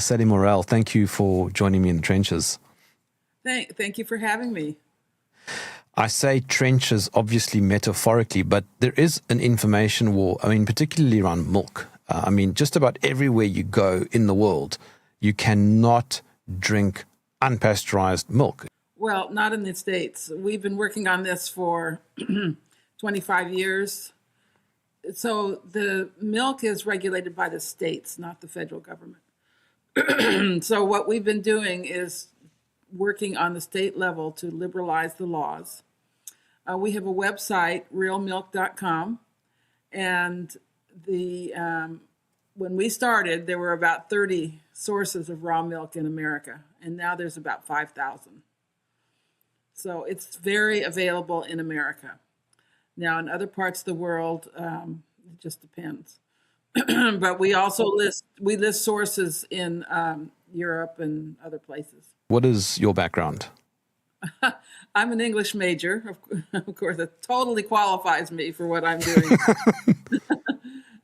Fallon Morell, thank you for joining me in the trenches. Thank you for having me. I say trenches obviously metaphorically, but there is an information war, particularly around milk. Just about everywhere you go in the world, you cannot drink unpasteurized milk. Well, not in the States. We've been working on this for 25 years. So the milk is regulated by the states, not the federal government. So what we've been doing is working on the state level to liberalize the laws. We have a website, realmilk.com, and when we started, there were about 30 sources of raw milk in America, and now there's about 5,000. So it's very available in America. Now, in other parts of the world, it just depends. But we also list sources in Europe and other places. What is your background? I'm an English major. Of course, that totally qualifies me for what I'm doing.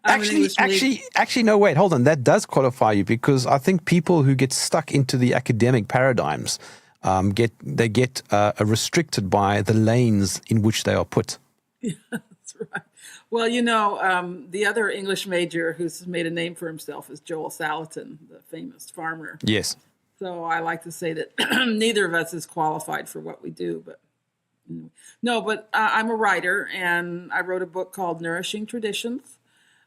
Actually, no, wait, hold on. That does qualify you, because I think people who get stuck into the academic paradigms get restricted by the lanes in which they are put. Yeah, that's right. Well, the other English major who's made a name for himself is Joel Salatin, the famous farmer. Yes. So I like to say that neither of us is qualified for what we do, but I'm a writer, and I wrote a book called Nourishing Traditions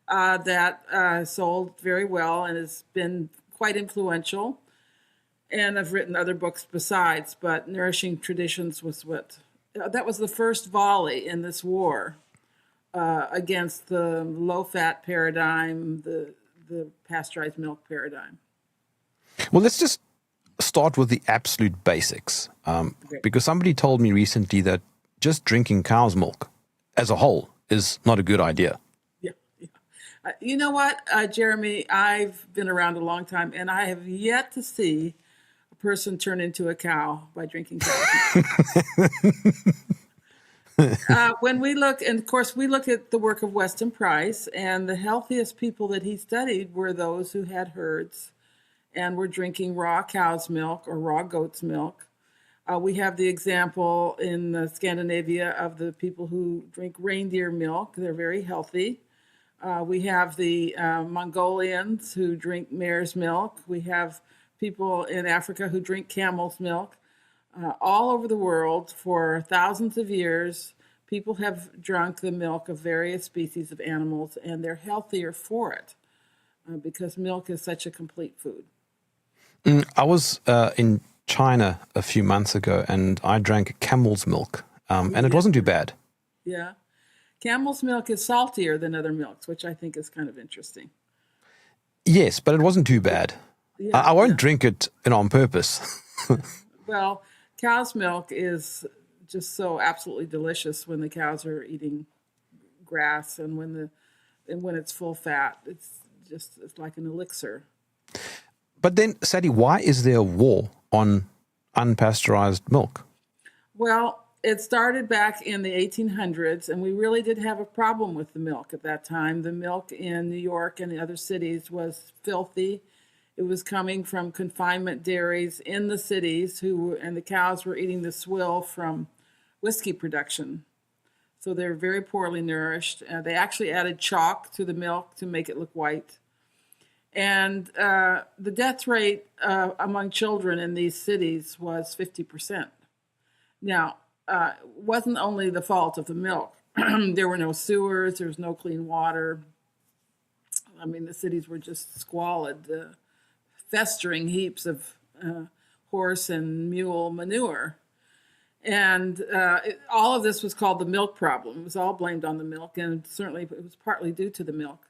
that sold very well and has been quite influential. And I've written other books besides, but Nourishing Traditions was that was the first volley in this war against the low-fat paradigm, the pasteurized milk paradigm. Well, let's just start with the absolute basics, because somebody told me recently that just drinking cow's milk as a whole is not a good idea. Yeah. You know what, Jeremy, I've been around a long time, and I have yet to see a person turn into a cow by drinking cow's milk. When we look, and of course we look at the work of Weston Price, and the healthiest people that he studied were those who had herds and were drinking raw cow's milk or raw goat's milk. We have the example in Scandinavia of the people who drink reindeer milk. They're very healthy. We have the Mongolians who drink mare's milk. We have people in Africa who drink camel's milk. All over the world, for thousands of years, people have drunk the milk of various species of animals, and they're healthier for it because milk is such a complete food. I was in China a few months ago, and I drank camel's milk, and it wasn't too bad. Yeah. Camel's milk is saltier than other milks, which I think is kind of interesting. Yes, but it wasn't too bad. Yeah, I won't drink it on purpose. Well, cow's milk is just so absolutely delicious when the cows are eating grass, and when it's full fat. It's like an elixir. But then, Sadie, why is there a war on unpasteurized milk? Well, it started back in the 1800s, and we really did have a problem with the milk at that time. The milk in New York and the other cities was filthy. It was coming from confinement dairies in the cities, and the cows were eating the swill from whiskey production. So they were very poorly nourished. They actually added chalk to the milk to make it look white. And the death rate among children in these cities was 50%. Now, it wasn't only the fault of the milk. There were no sewers, there was no clean water. The cities were just squalid, festering heaps of horse and mule manure. And all of this was called the milk problem. It was all blamed on the milk, and certainly it was partly due to the milk.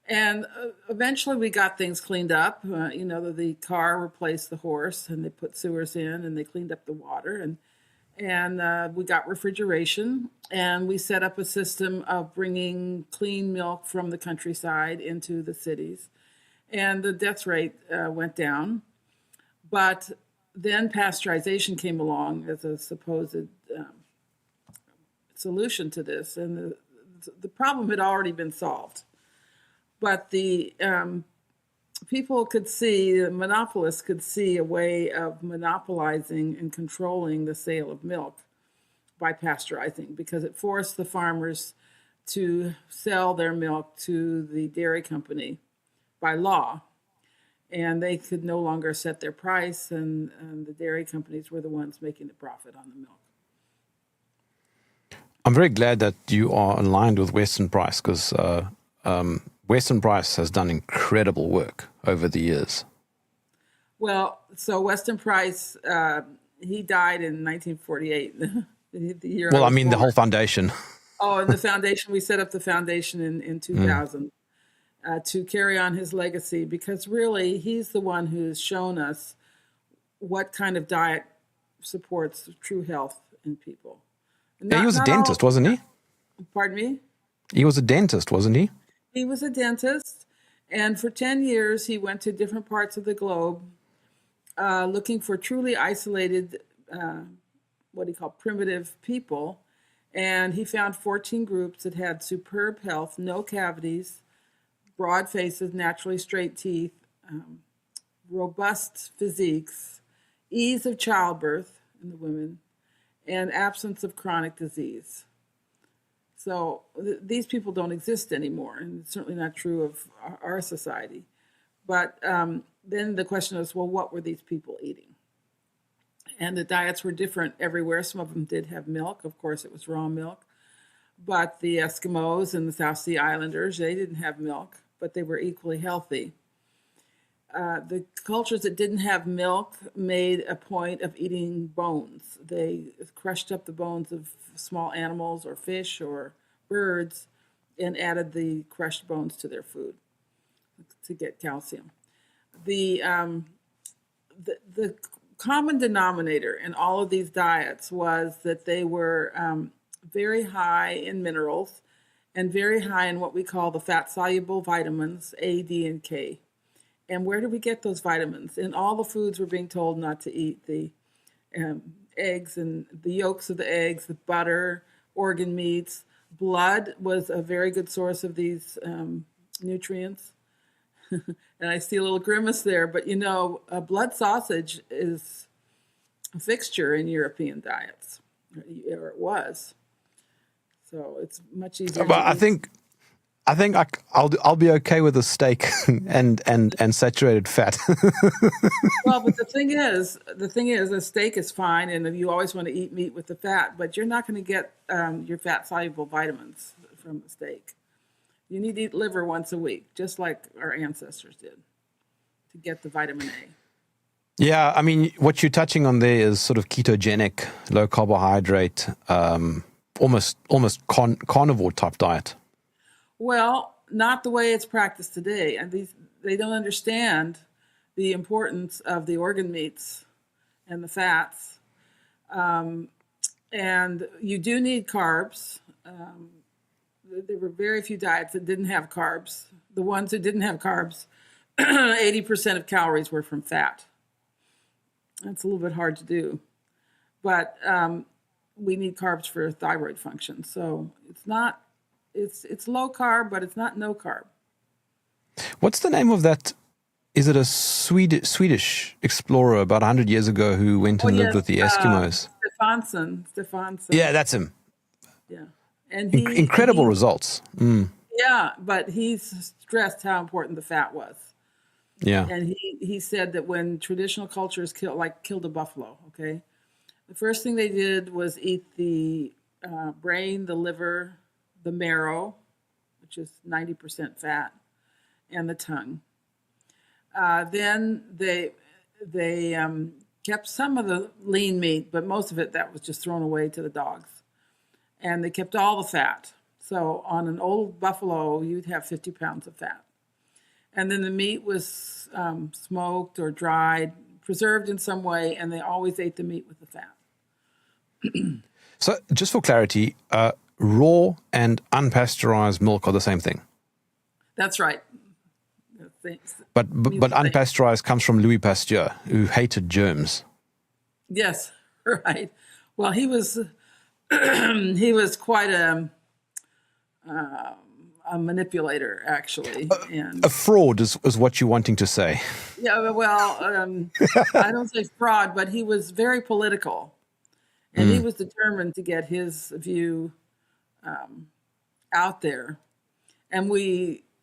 And eventually we got things cleaned up. The car replaced the horse, and they put sewers in, and they cleaned up the water. And we got refrigeration, and we set up a system of bringing clean milk from the countryside into the cities. And the death rate went down. But then pasteurization came along as a supposed solution to this, and the problem had already been solved. But the people could see, the monopolists could see a way of monopolizing and controlling the sale of milk by pasteurizing, because it forced the farmers to sell their milk to the dairy company by law. And they could no longer set their price, and the dairy companies were the ones making the profit on the milk. I'm very glad that you are aligned with Weston Price, because Weston Price has done incredible work over the years. Well, so Weston Price, he died in 1948, the year I Well, I was mean, the born. whole foundation. Oh, and the foundation, we set up the foundation in 2000 to carry on his legacy, because really he's the one who's shown us what kind of diet supports true health in people. Yeah, he was a dentist, wasn't he? Pardon me? He was a dentist, wasn't he? He was a dentist, and for 10 years he went to different parts of the globe looking for truly isolated, what he called primitive people. And he found 14 groups that had superb health, no cavities, broad faces, naturally straight teeth, robust physiques, ease of childbirth in the women, and absence of chronic disease. So these people don't exist anymore, and it's certainly not true of our society. But then the question is, well, what were these people eating? And the diets were different everywhere. Some of them did have milk. Of course, it was raw milk. But the Eskimos and the South Sea Islanders, they didn't have milk, but they were equally healthy. The cultures that didn't have milk made a point of eating bones. They crushed up the bones of small animals or fish or birds and added the crushed bones to their food to get calcium. The common denominator in all of these diets was that they were very high in minerals and very high in what we call the fat-soluble vitamins, A, D, and K. And where do we get those vitamins? In all the foods we're being told not to eat, the eggs and the yolks of the eggs, the butter, organ meats. Blood was a very good source of these nutrients. And I see a little grimace there, but you know, blood sausage is a fixture in European diets, or it was. So it's much easier. But I think I'll be okay with a steak and saturated fat. Well, but the thing is, a steak is fine, and you always want to eat meat with the fat, but you're not going to get your fat-soluble vitamins from the steak. You need to eat liver once a week, just like our ancestors did, to get the vitamin A. Yeah, I mean, what you're touching on there is sort of ketogenic, low carbohydrate, almost carnivore type diet. Well, not the way it's practiced today. And they don't understand the importance of the organ meats and the fats. And you do need carbs. There were very few diets that didn't have carbs. The ones that didn't have carbs, 80% of calories were from fat. That's a little bit hard to do. But we need carbs for thyroid function. So it's low carb, but it's not no carb. What's the name of that? Is it a Swedish explorer about 100 years ago who went and lived with the Eskimos? Stephenson. Yeah, that's him. Yeah. And incredible results. Mm. Yeah, but he stressed how important the fat was. Yeah. And he said that when traditional cultures killed a buffalo, okay, the first thing they did was eat the brain, the liver, the marrow, which is 90% fat, and the tongue. Then they kept some of the lean meat, but most of it that was just thrown away to the dogs. And they kept all the fat. So on an old buffalo, you'd have 50 pounds of fat. And then the meat was smoked or dried, preserved in some way, and they always ate the meat with the fat. So just for clarity, raw and unpasteurized milk are the same thing? That's right. But unpasteurized comes from Louis Pasteur, who hated germs. Yes, right. Well, he was he was quite a manipulator, actually. And A fraud is what you're wanting to say. yeah, well, I don't say fraud, but he was very political, and he was determined to get his view out there. And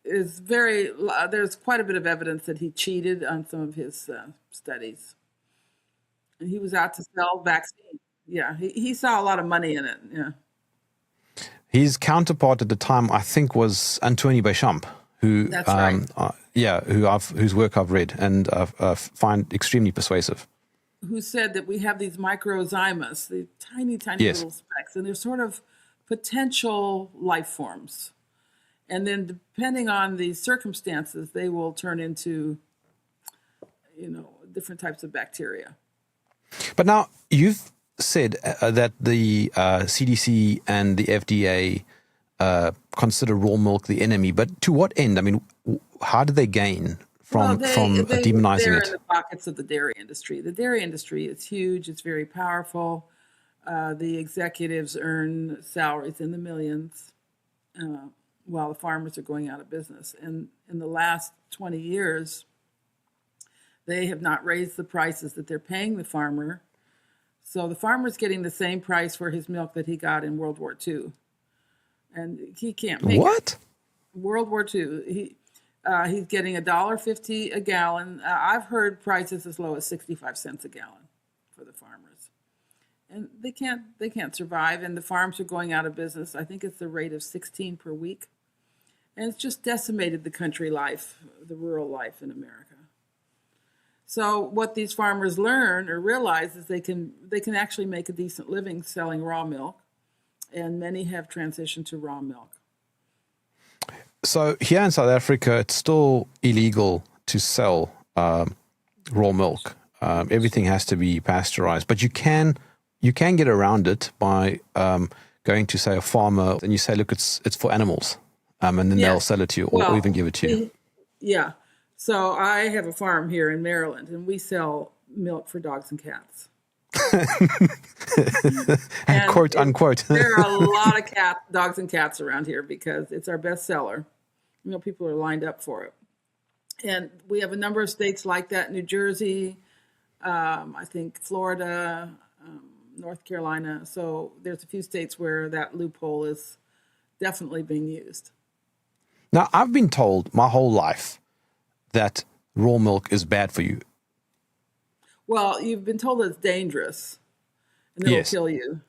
there's quite a bit of evidence that he cheated on some of his studies, and he was out to sell vaccines. Yeah, he saw a lot of money in it. Yeah. His counterpart at the time, I think, was Antoine Béchamp, who, That's right. whose work I've read and find extremely persuasive. Who said that we have these microzymas, the tiny, tiny Yes. little specks, and they're sort of potential life forms. And then depending on the circumstances, they will turn into, different types of bacteria. But now you've said that the CDC and the FDA consider raw milk the enemy, but to what end? I mean, how do they gain from demonizing they're it? in the pockets of the dairy industry. The dairy industry is huge. It's very powerful. The executives earn salaries in the millions, while the farmers are going out of business. And in the last 20 years, they have not raised the prices that they're paying the farmer. So the farmer's getting the same price for his milk that he got in World War II. And he can't make What? it. World War II, he's getting $1.50 a gallon. I've heard prices as low as 65 cents a gallon for the farmers. And they can't survive, and the farms are going out of business. I think it's the rate of 16 per week. And it's just decimated the country life, the rural life in America. So what these farmers learn or realize is they can actually make a decent living selling raw milk, and many have transitioned to raw milk. So here in South Africa, it's still illegal to sell raw milk. Everything has to be pasteurized, but you can get around it by going to, say, a farmer and you say, look, it's for animals, and then they'll sell it to you or even give it to you. Yeah. So I have a farm here in Maryland, and we sell milk for dogs and cats. And quote unquote. There are a lot of dogs and cats around here because it's our best seller. People are lined up for it. And we have a number of states like that: New Jersey, I think Florida, North Carolina. So there's a few states where that loophole is definitely being used. Now, I've been told my whole life that raw milk is bad for you. Well, you've been told it's dangerous and it'll kill you.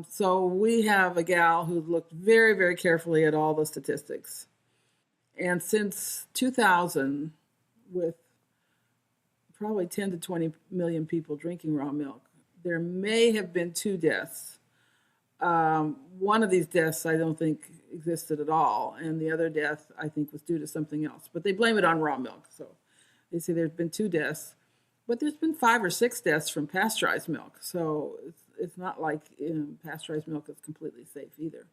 So we have a gal who looked very, very carefully at all the statistics. And since 2000, with probably 10 to 20 million people drinking raw milk, there may have been 2 deaths. One of these deaths I don't think existed at all, and the other death I think was due to something else. But they blame it on raw milk. So they say there's been 2 deaths, but there's been 5 or 6 deaths from pasteurized milk. So it's not like pasteurized milk is completely safe either.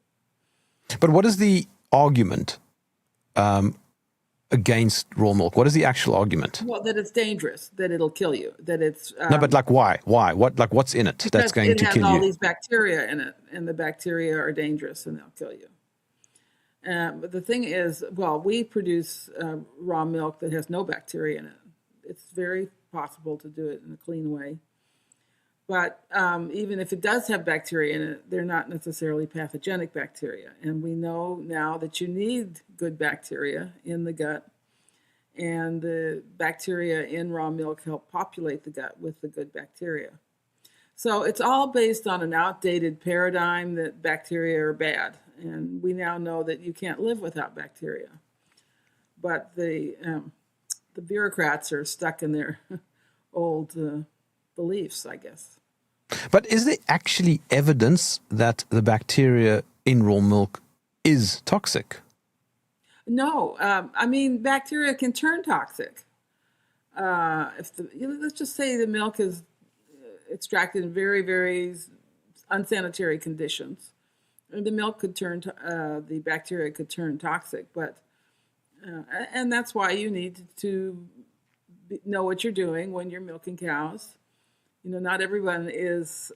But what is the argument against raw milk? What is the actual argument? Well, that it's dangerous, that it'll kill you, that it's... no, but like why? Why? What's in it that's going to kill you? It has all these bacteria in it, and the bacteria are dangerous, and they'll kill you. But the thing is, well, we produce raw milk that has no bacteria in it. It's very possible to do it in a clean way. But even if it does have bacteria in it, they're not necessarily pathogenic bacteria. And we know now that you need good bacteria in the gut. And the bacteria in raw milk help populate the gut with the good bacteria. So it's all based on an outdated paradigm that bacteria are bad. And we now know that you can't live without bacteria. But the bureaucrats are stuck in their old beliefs, I guess. But is there actually evidence that the bacteria in raw milk is toxic? No, bacteria can turn toxic. Let's just say the milk is extracted in very, very unsanitary conditions, and the milk could turn the bacteria could turn toxic. But and that's why you need to know what you're doing when you're milking cows. Not everyone is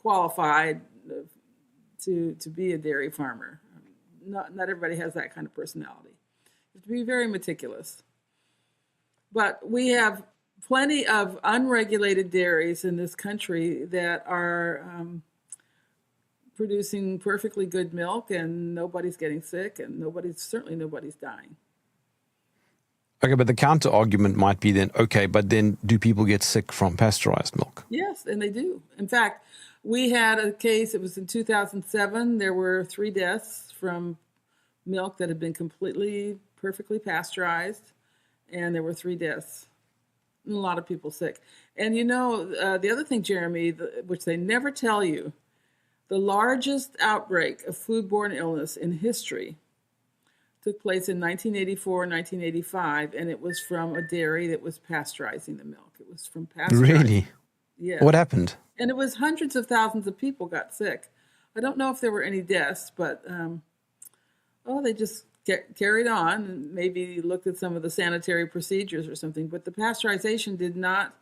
qualified to be a dairy farmer. Not everybody has that kind of personality. You have to be very meticulous. But we have plenty of unregulated dairies in this country that are producing perfectly good milk, and nobody's getting sick, and certainly nobody's dying. Okay, but the counter argument might be then, okay, but then do people get sick from pasteurized milk? Yes, and they do. In fact, we had a case, it was in 2007, there were 3 deaths from milk that had been perfectly pasteurized, and there were 3 deaths. And a lot of people sick. And the other thing, Jeremy, which they never tell you, the largest outbreak of foodborne illness in history took place in 1984, 1985, and it was from a dairy that was pasteurizing the milk. It was from pasteurizing. Really? Yeah. What happened? And it was hundreds of thousands of people got sick. I don't know if there were any deaths, but they just carried on and maybe looked at some of the sanitary procedures or something. But the pasteurization did not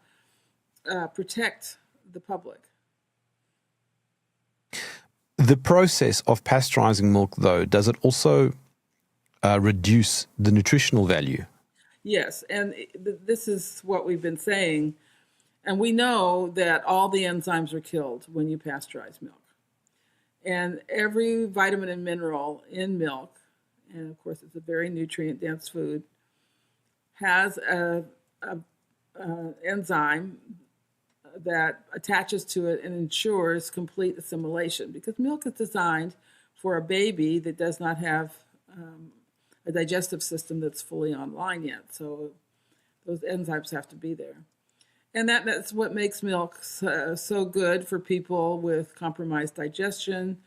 protect the public. The process of pasteurizing milk, though, does it also reduce the nutritional value? Yes, and this is what we've been saying. And we know that all the enzymes are killed when you pasteurize milk. And every vitamin and mineral in milk, and of course it's a very nutrient-dense food, has a enzyme that attaches to it and ensures complete assimilation, because milk is designed for a baby that does not have a digestive system that's fully online yet. So those enzymes have to be there. And that's what makes milk so good for people with compromised digestion,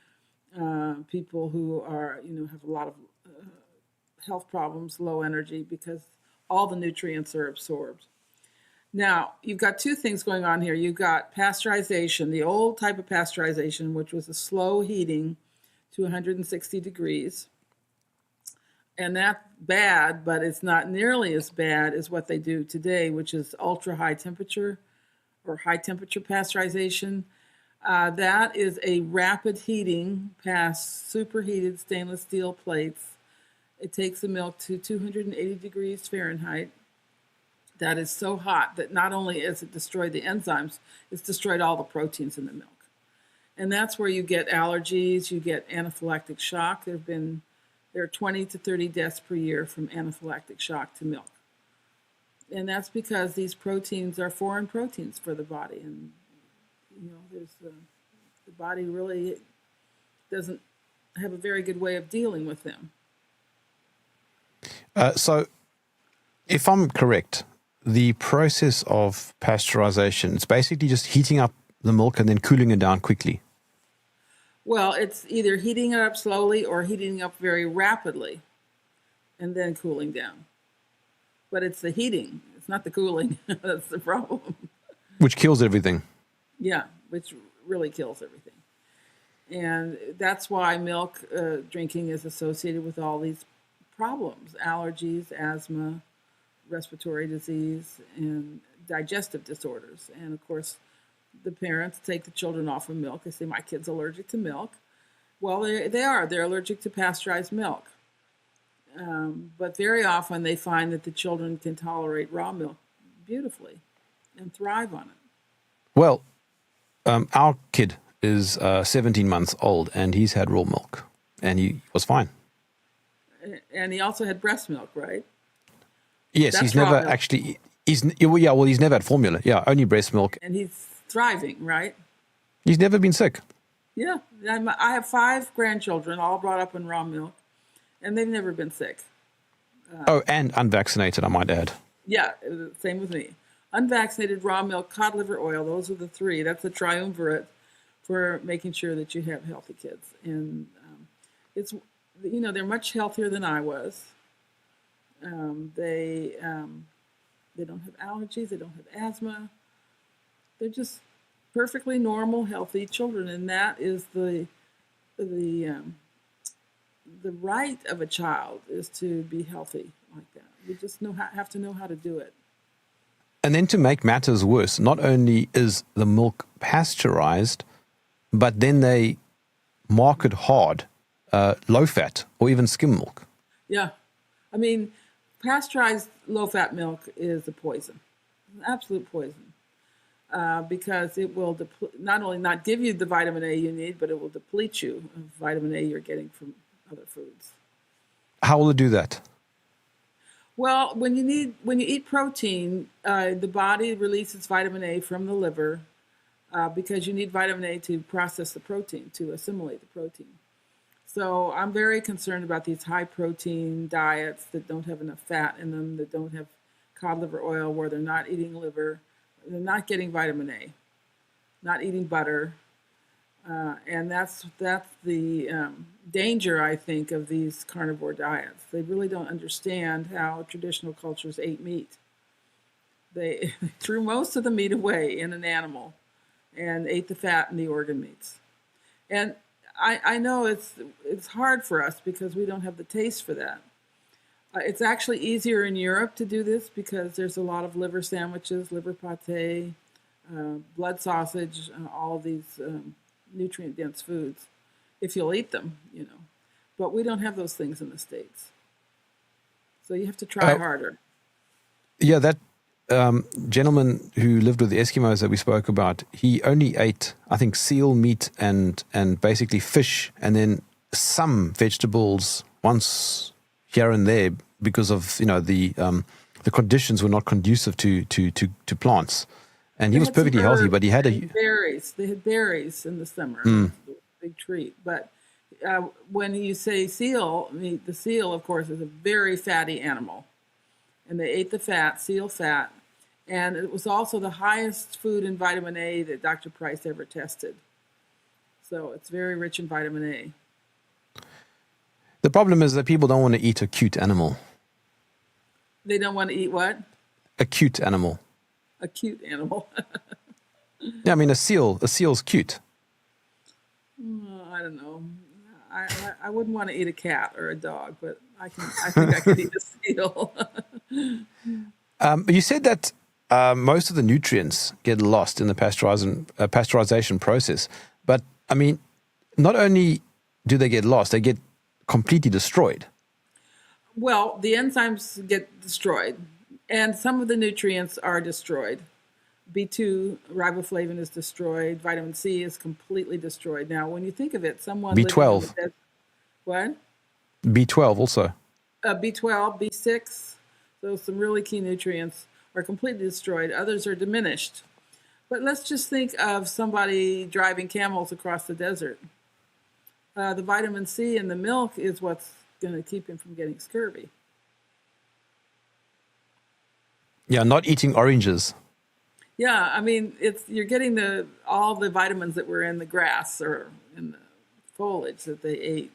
people who are, have a lot of health problems, low energy, because all the nutrients are absorbed. Now, you've got 2 things going on here. You've got pasteurization, the old type of pasteurization, which was a slow heating to 160 degrees. And that's bad, but it's not nearly as bad as what they do today, which is ultra high temperature or high temperature pasteurization. That is a rapid heating past superheated stainless steel plates. It takes the milk to 280 degrees Fahrenheit. That is so hot that not only has it destroyed the enzymes, it's destroyed all the proteins in the milk. And that's where you get allergies, you get anaphylactic shock. There are 20 to 30 deaths per year from anaphylactic shock to milk. And that's because these proteins are foreign proteins for the body. And, the body really doesn't have a very good way of dealing with them. So if I'm correct, the process of pasteurization, it's basically just heating up the milk and then cooling it down quickly. Well, it's either heating it up slowly or heating up very rapidly and then cooling down. But it's the heating. It's not the cooling. That's the problem. Which kills everything. Yeah, which really kills everything. And that's why milk drinking is associated with all these problems: allergies, asthma, respiratory disease, and digestive disorders. And of course, the parents take the children off of milk. They say, my kid's allergic to milk. Well, they are. They're allergic to pasteurized milk. But very often they find that the children can tolerate raw milk beautifully and thrive on it. Well, our kid is 17 months old, and he's had raw milk, and he was fine. And he also had breast milk, right? Yes, That's he's never raw milk. actually... He's never had formula. Yeah, only breast milk. And he's thriving, right? He's never been sick. Yeah. I have 5 grandchildren, all brought up in raw milk, and they've never been sick. And unvaccinated, I might add. Yeah, same with me. Unvaccinated, raw milk, cod liver oil, those are the 3. That's the triumvirate for making sure that you have healthy kids. And it's, they're much healthier than I was. They don't have allergies, they don't have asthma. They're just perfectly normal, healthy children, and that is the right of a child, is to be healthy like that. We just have to know how to do it. And then to make matters worse, not only is the milk pasteurized, but then they market hard low fat or even skim milk. Yeah. I mean, pasteurized low-fat milk is a poison, an absolute poison, because it will not only not give you the vitamin A you need, but it will deplete you of vitamin A you're getting from other foods. How will it do that? Well, when you eat protein, the body releases vitamin A from the liver because you need vitamin A to process the protein, to assimilate the protein. So I'm very concerned about these high protein diets that don't have enough fat in them, that don't have cod liver oil, where they're not eating liver, they're not getting vitamin A, not eating butter, and that's the danger, I think, of these carnivore diets. They really don't understand how traditional cultures ate meat. They threw most of the meat away in an animal and ate the fat and the organ meats. And I know it's hard for us because we don't have the taste for that. It's actually easier in Europe to do this because there's a lot of liver sandwiches, liver pate, blood sausage, all of these nutrient-dense foods, if you'll eat them, you know. But we don't have those things in the States. So you have to try harder. Yeah, that gentleman who lived with the Eskimos that we spoke about, he only ate, I think, seal meat and basically fish, and then some vegetables once here and there because of the conditions were not conducive to plants. And he was perfectly healthy, but he had berries. They had berries in the summer. It was a big treat. But when you say seal meat, the seal, of course, is a very fatty animal. And they ate the fat, seal fat. And it was also the highest food in vitamin A that Dr. Price ever tested. So it's very rich in vitamin A. The problem is that people don't want to eat a cute animal. They don't want to eat what? A cute animal. A cute animal. Yeah, I mean, a seal's cute. I don't know. I wouldn't want to eat a cat or a dog, but I think I could eat a seal. You said that most of the nutrients get lost in the pasteurization process. But, I mean, not only do they get lost, they get completely destroyed. Well, the enzymes get destroyed, and some of the nutrients are destroyed. B2 riboflavin is destroyed. Vitamin C is completely destroyed. Now, when you think of it, someone B12. living in the desert, what? B12 also. B12, B6, those some really key nutrients are completely destroyed. Others are diminished. But let's just think of somebody driving camels across the desert. The vitamin C in the milk is what's going to keep him from getting scurvy. Yeah, not eating oranges. Yeah, I mean, you're getting all the vitamins that were in the grass or in the foliage that they ate.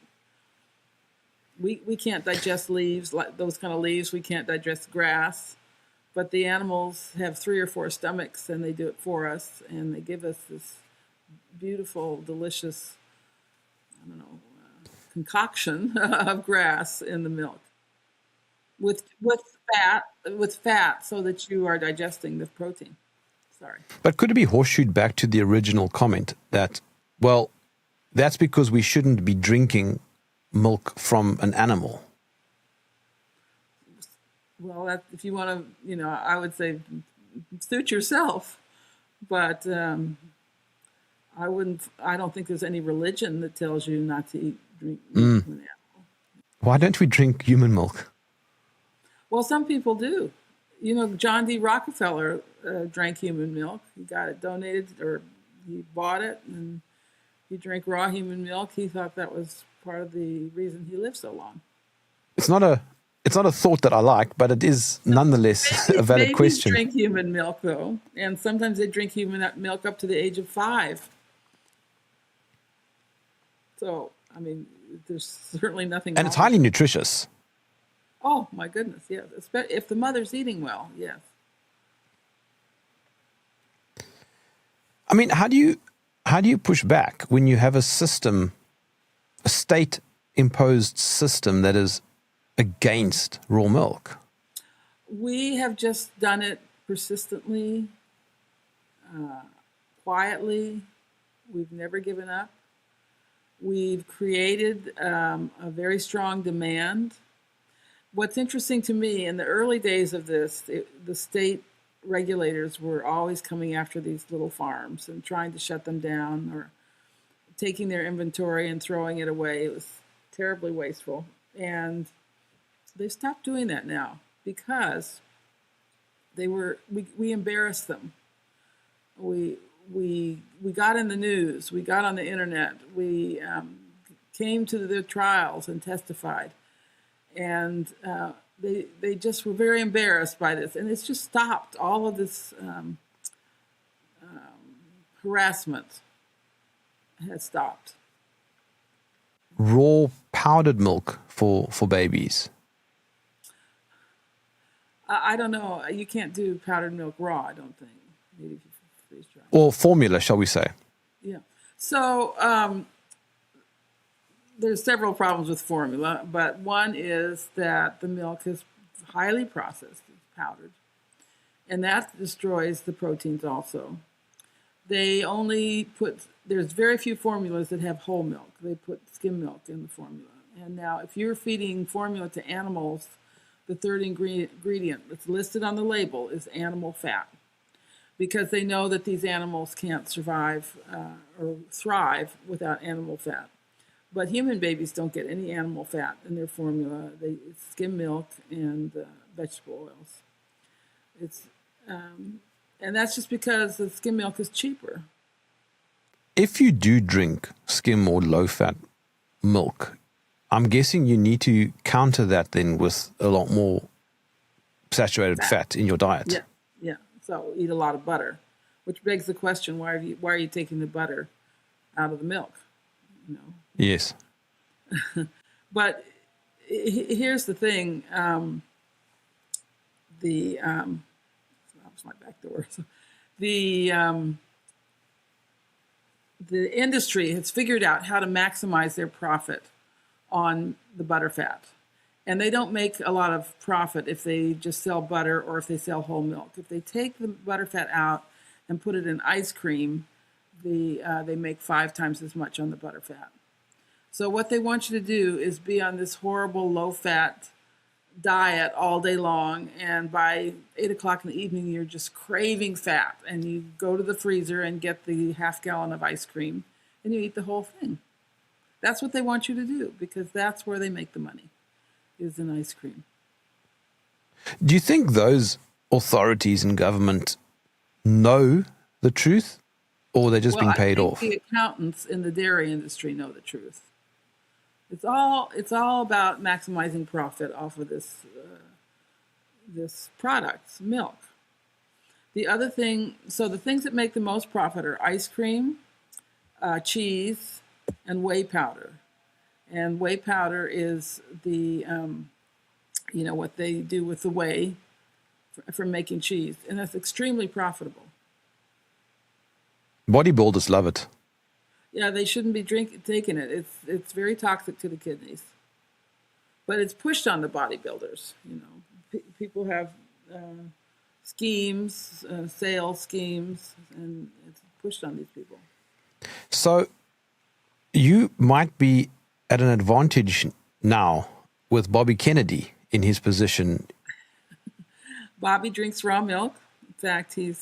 We can't digest leaves, like those kind of leaves. We can't digest grass. But the animals have 3 or 4 stomachs, and they do it for us, and they give us this beautiful, delicious, I don't know, concoction of grass in the milk with fat, so that you are digesting the protein. Sorry. But could it be horseshoed back to the original comment that, well, that's because we shouldn't be drinking milk from an animal? Well, if you want to, I would say suit yourself, but I don't think there's any religion that tells you not to drink milk from an animal. Why don't we drink human milk? Well, some people do. John D. Rockefeller drank human milk. He got it donated, or he bought it, and he drank raw human milk. He thought that was part of the reason he lived so long. It's not a thought that I like, but it is nonetheless a valid question. Babies drink human milk, though, and sometimes they drink human milk up to the age of 5. So, I mean, there's certainly nothing wrong. And it's highly nutritious. Oh, my goodness, yes. If the mother's eating well, yes. I mean, how do you push back when you have a system, a state-imposed system that is against raw milk? We have just done it persistently, quietly, We've never given up. We've created a very strong demand. What's interesting to me, in the early days of this, the state regulators were always coming after these little farms and trying to shut them down or taking their inventory and throwing it away. It was terribly wasteful. And they've stopped doing that now because we embarrassed them. We got in the news. We got on the internet. We came to the trials and testified. And they just were very embarrassed by this. And it's just stopped all of this harassment has stopped. Raw powdered milk for babies. I don't know. You can't do powdered milk raw, I don't think. Maybe if you freeze dry. Or formula, shall we say. Yeah. So there's several problems with formula, but one is that the milk is highly processed, it's powdered, and that destroys the proteins also. There's very few formulas that have whole milk. They put skim milk in the formula. And now if you're feeding formula to animals, the third ingredient that's listed on the label is animal fat, because they know that these animals can't survive or thrive without animal fat. But human babies don't get any animal fat in their formula. It's skim milk and vegetable oils. And that's just because the skim milk is cheaper. If you do drink skim or low-fat milk, I'm guessing you need to counter that then with a lot more saturated fat in your diet. Yeah. So eat a lot of butter, which begs the question: why are you taking the butter out of the milk? Yes. But here's the thing. That was my back door. The industry has figured out how to maximize their profit on the butter fat. And they don't make a lot of profit if they just sell butter or if they sell whole milk. If they take the butter fat out and put it in ice cream, they make 5 times as much on the butter fat. So what they want you to do is be on this horrible low-fat diet all day long, and by 8 o'clock in the evening, you're just craving fat, and you go to the freezer and get the half gallon of ice cream, and you eat the whole thing. That's what they want you to do, because that's where they make the money, is in ice cream. Do you think those authorities in government know the truth, or they're just being paid off? The accountants in the dairy industry know the truth. It's all about maximizing profit off of this product, milk. The other thing, so the things that make the most profit are ice cream, cheese, and whey powder. And whey powder is the what they do with the whey for making cheese, and that's extremely profitable. Bodybuilders love it. Yeah, they shouldn't be taking it. It's very toxic to the kidneys. But it's pushed on the bodybuilders. People have schemes, sales schemes, and it's pushed on these people. So you might be at an advantage now with Bobby Kennedy in his position. Bobby drinks raw milk. In fact, we've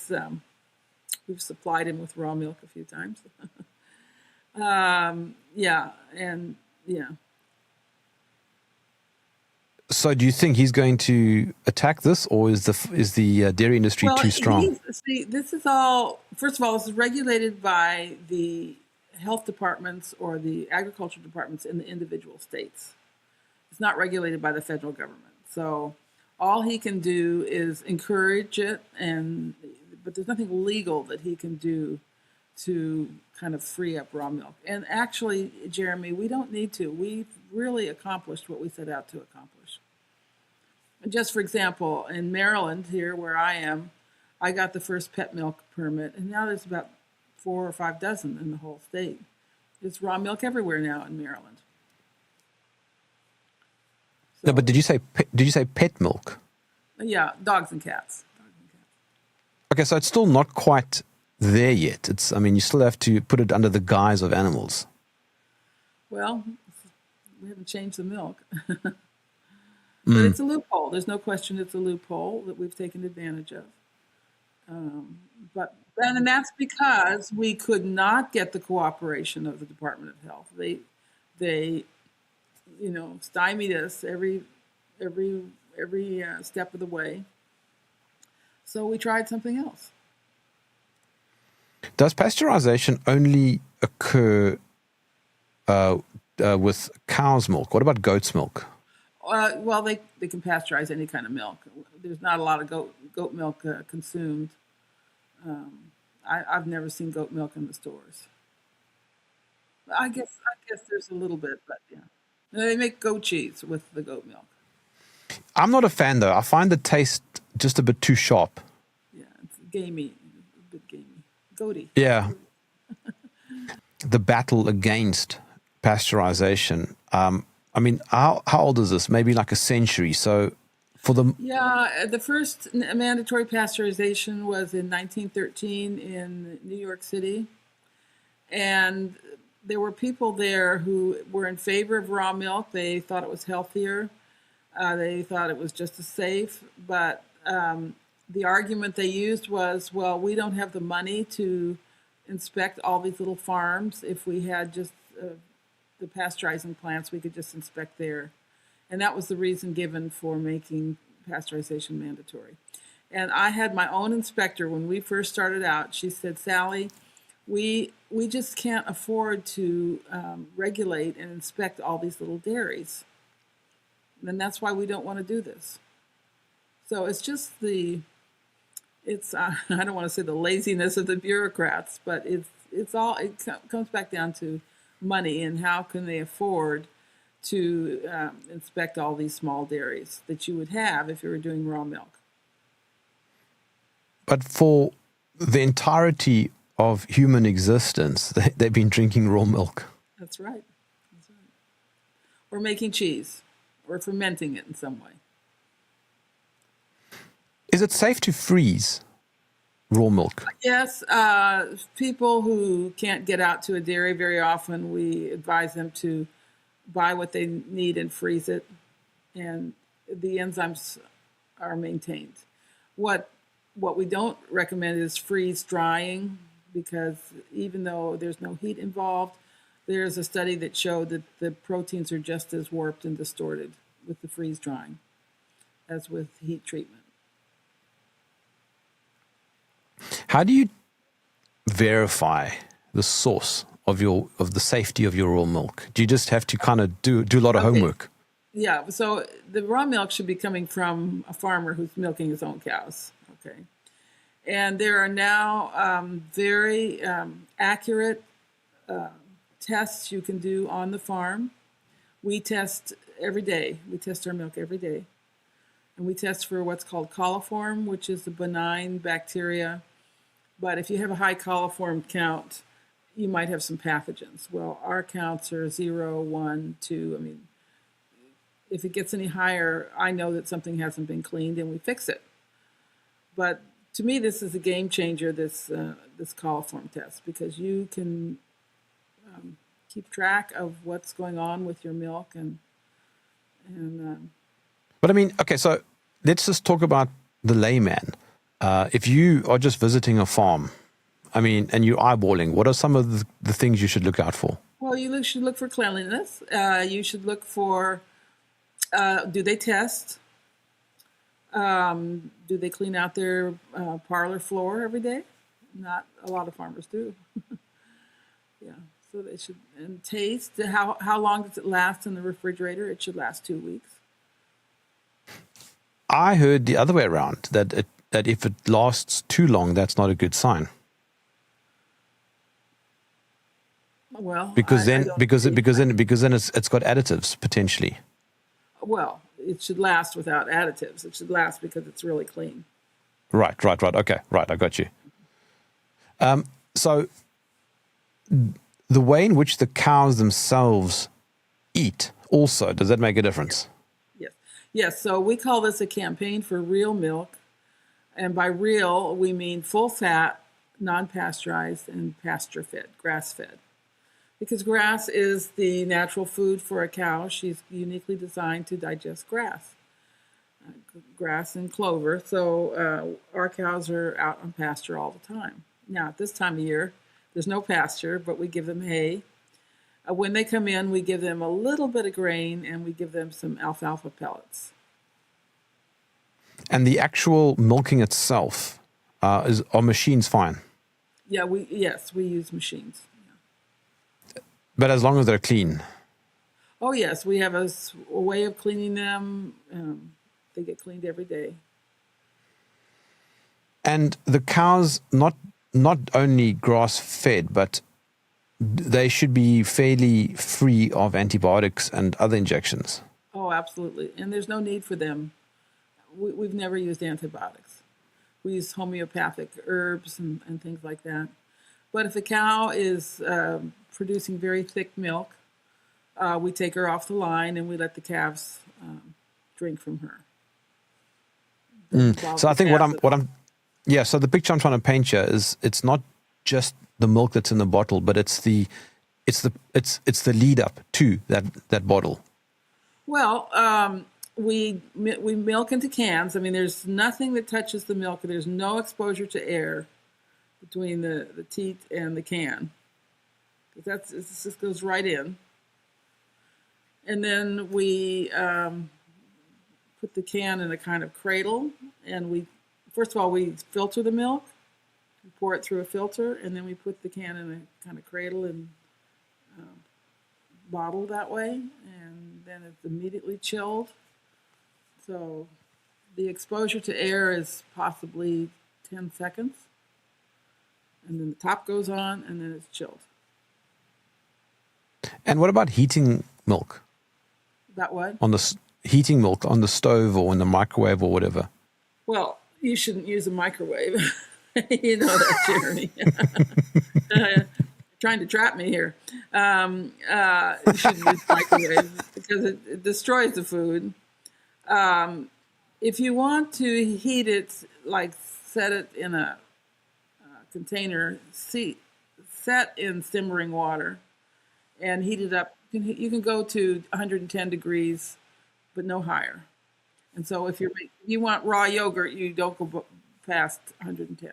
supplied him with raw milk a few times. Yeah. So do you think he's going to attack this, or is the dairy industry too strong? This is all, first of all, this is regulated by the health departments or the agriculture departments in the individual states. It's not regulated by the federal government. So all he can do is encourage it, but there's nothing legal that he can do to kind of free up raw milk. And actually, Jeremy, we don't need to. We've really accomplished what we set out to accomplish. Just for example, in Maryland, here where I am, I got the first pet milk permit, and now there's about 4 or 5 dozen in the whole state. There's raw milk everywhere now in Maryland. No, but did you say pet milk? Yeah, dogs and cats. Okay, so it's still not quite there yet. I mean, you still have to put it under the guise of animals. Well, we haven't changed the milk. But it's a loophole. There's no question it's a loophole that we've taken advantage of. But then, and that's because we could not get the cooperation of the Department of Health. They stymied us every step of the way. So we tried something else. Does pasteurization only occur with cow's milk? What about goat's milk? Well, they can pasteurize any kind of milk. There's not a lot of goat milk consumed. I've never seen goat milk in the stores. I guess there's a little bit, but yeah. They make goat cheese with the goat milk. I'm not a fan, though. I find the taste just a bit too sharp. Yeah, it's gamey, a bit gamey, goaty. Yeah. The battle against pasteurization. I mean, how old is this? Maybe like a century. So for the... Yeah, the first mandatory pasteurization was in 1913 in New York City. And there were people there who were in favor of raw milk. They thought it was healthier. They thought it was just as safe. But the argument they used was, well, we don't have the money to inspect all these little farms. If we had just the pasteurizing plants, we could just inspect there. And that was the reason given for making pasteurization mandatory. And I had my own inspector when we first started out. She said, Sally, we just can't afford to regulate and inspect all these little dairies. And that's why we don't want to do this. So it's just I don't want to say the laziness of the bureaucrats, but it comes back down to money and how can they afford to inspect all these small dairies that you would have if you were doing raw milk. But for the entirety of human existence, they've been drinking raw milk. That's right. Or making cheese, or fermenting it in some way. Is it safe to freeze raw milk? Yes. People who can't get out to a dairy very often, we advise them to buy what they need and freeze it, and the enzymes are maintained. What we don't recommend is freeze drying, because even though there's no heat involved, there's a study that showed that the proteins are just as warped and distorted with the freeze drying as with heat treatment. How do you verify the source of the safety of your raw milk? Do you just have to kind of do a lot of homework? Yeah, so the raw milk should be coming from a farmer who's milking his own cows. Okay, and there are now very accurate tests you can do on the farm. We test every day. We test our milk every day, and we test for what's called coliform, which is a benign bacteria. But if you have a high coliform count, you might have some pathogens. Well, our counts are 0, 1, 2. I mean, if it gets any higher, I know that something hasn't been cleaned and we fix it. But to me, this is a game changer, this coliform test, because you can keep track of what's going on with your milk. But I mean, okay, so let's just talk about the layman. If you are just visiting a farm, I mean, and you're eyeballing, what are some of the things you should look out for? Well, you should look for cleanliness. You should look for, do they test? Do they clean out their parlor floor every day? Not a lot of farmers do. Yeah, so they should. And taste, how long does it last in the refrigerator? It should last 2 weeks. I heard the other way around, that if it lasts too long, that's not a good sign. Well, because then it's got additives potentially. Well, it should last without additives. It should last because it's really clean. Right. Okay, right. I got you. So the way in which the cows themselves eat also, does that make a difference? Yes. So we call this a campaign for real milk. And by real, we mean full fat, non-pasteurized, and pasture-fed, grass-fed. Because grass is the natural food for a cow. She's uniquely designed to digest grass and clover. So our cows are out on pasture all the time. Now, at this time of year, there's no pasture, but we give them hay. When they come in, we give them a little bit of grain, and we give them some alfalfa pellets. And the actual milking itself, are machines fine? Yeah, we use machines. But as long as they're clean. Oh yes, we have a way of cleaning them. They get cleaned every day. And the cows, not only grass fed, but they should be fairly free of antibiotics and other injections. Oh, absolutely. And there's no need for them. We've never used antibiotics. We use homeopathic herbs and things like that. But if a cow is producing very thick milk, we take her off the line and we let the calves drink from her. So I think so the picture I'm trying to paint here is it's not just the milk that's in the bottle, but it's the lead up to that bottle. Well, we milk into cans. I mean, there's nothing that touches the milk. There's no exposure to air between the teat and the can. It just goes right in. And then we put the can in a kind of cradle, and first of all, we filter the milk. We pour it through a filter, and then we put the can in a kind of cradle and bottle that way, and then it's immediately chilled. So the exposure to air is possibly 10 seconds, and then the top goes on, and then it's chilled. And what about heating milk? About what? Heating milk on the stove or in the microwave or whatever? Well, you shouldn't use a microwave. You know that, Jeremy. Trying to trap me here. You shouldn't use microwave because it destroys the food. If you want to heat it, like set it in a container, set in simmering water, and heat it up. You can go to 110 degrees, but no higher. And so if you want raw yogurt, you don't go past 110.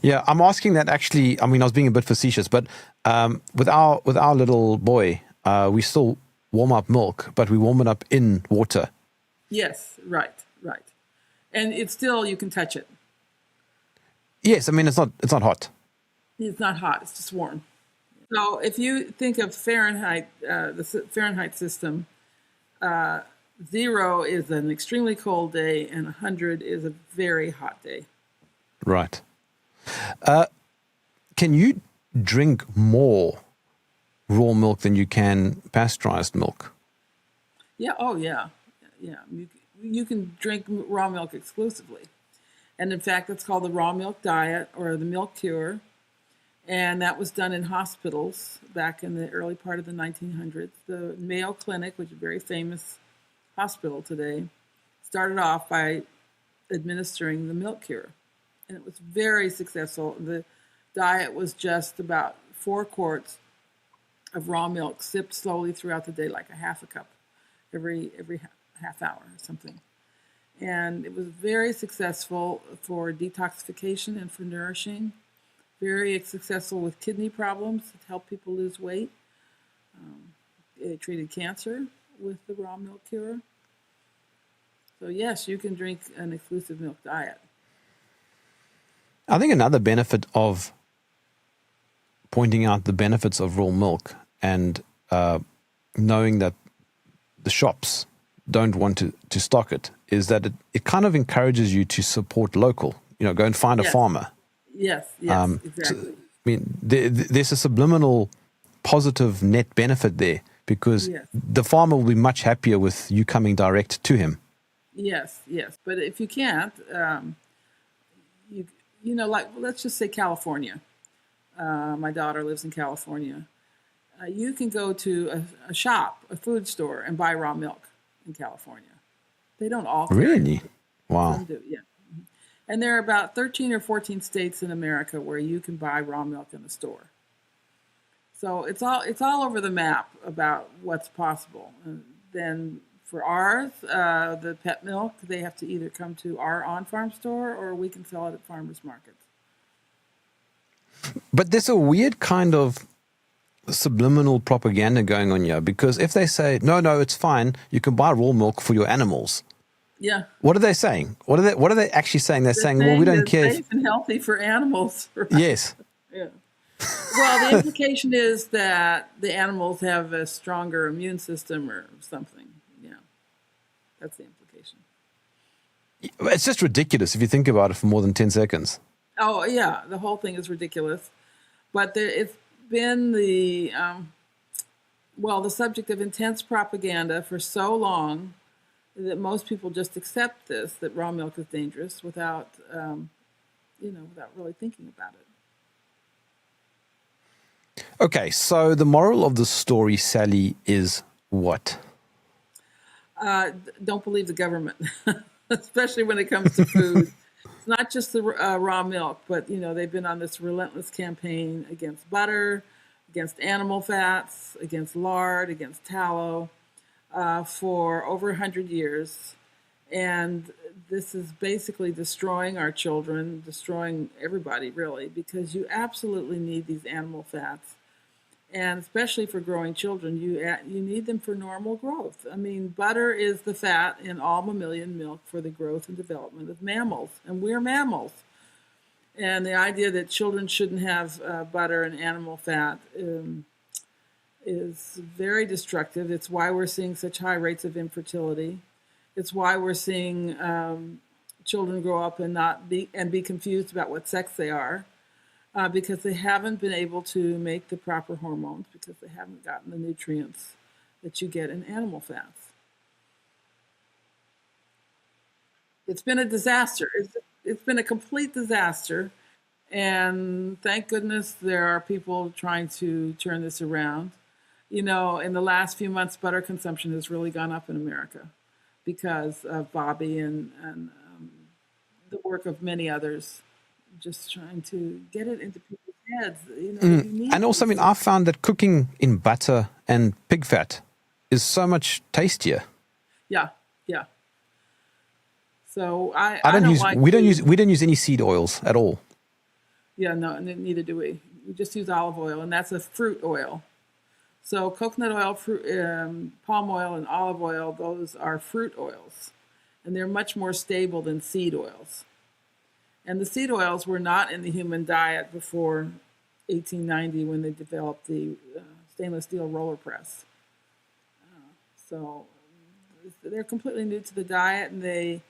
Yeah, I'm asking that actually. I mean, I was being a bit facetious, but with our little boy, we still warm up milk, but we warm it up in water. Yes, right. And it's still, you can touch it. Yes, I mean, it's not hot. It's not hot, it's just warm. So if you think of Fahrenheit, the Fahrenheit system, 0 is an extremely cold day and 100 is a very hot day. Right. Can you drink more raw milk than you can pasteurized milk? Yeah. Oh, yeah. You can drink raw milk exclusively. And in fact, it's called the raw milk diet or the milk cure. And that was done in hospitals back in the early part of the 1900s. The Mayo Clinic, which is a very famous hospital today, started off by administering the milk cure. And it was very successful. The diet was just about 4 quarts of raw milk sipped slowly throughout the day, like a half a cup every half hour or something. And it was very successful for detoxification and for nourishing. Very successful with kidney problems. It helped people lose weight. It treated cancer with the raw milk cure. So yes, you can drink an exclusive milk diet. I think another benefit of pointing out the benefits of raw milk and knowing that the shops don't want to stock it is that it kind of encourages you to support local. Go and find a farmer. Yes, exactly. So, I mean, there's a subliminal positive net benefit there because the farmer will be much happier with you coming direct to him. Yes. But if you can't, like let's just say California. My daughter lives in California. You can go to a shop, a food store, and buy raw milk in California. They don't all carry Really? it. Wow. Some do, yeah. And there are about 13 or 14 states in America where you can buy raw milk in the store. So it's all over the map about what's possible. And then for ours, the pet milk, they have to either come to our on-farm store or we can sell it at farmers markets. But there's a weird kind of subliminal propaganda going on here, because if they say, no, it's fine, you can buy raw milk for your animals. Yeah. What are they saying? What are they actually saying? They're saying, well, we don't it's care. Safe and healthy for animals. Right? Yes. Yeah. Well, the implication is that the animals have a stronger immune system or something. Yeah. That's the implication. It's just ridiculous if you think about it for more than 10 seconds. Oh, yeah. The whole thing is ridiculous. But it's been the subject of intense propaganda for so long that most people just accept this, that raw milk is dangerous without really thinking about it. Okay, so the moral of the story, Sally, is what? Don't believe the government, especially when it comes to food. It's not just the raw milk, but they've been on this relentless campaign against butter, against animal fats, against lard, against tallow for over 100 years. And this is basically destroying our children, destroying everybody, really, because you absolutely need these animal fats. And especially for growing children, you need them for normal growth. I mean, butter is the fat in all mammalian milk for the growth and development of mammals, and we're mammals. And the idea that children shouldn't have butter and animal fat is very destructive. It's why we're seeing such high rates of infertility. It's why we're seeing children grow up and be confused about what sex they are. Because they haven't been able to make the proper hormones, because they haven't gotten the nutrients that you get in animal fats. It's been a disaster. It's been a complete disaster. And thank goodness there are people trying to turn this around. In the last few months, butter consumption has really gone up in America because of Bobby and the work of many others. Just trying to get it into people's heads. And also, I found that cooking in butter and pig fat is so much tastier. Yeah. So we don't use any seed oils at all. Yeah, no, neither do we. We just use olive oil, and that's a fruit oil. So coconut oil, palm oil, and olive oil, those are fruit oils, and they're much more stable than seed oils. And the seed oils were not in the human diet before 1890 when they developed the stainless steel roller press. So they're completely new to the diet, and they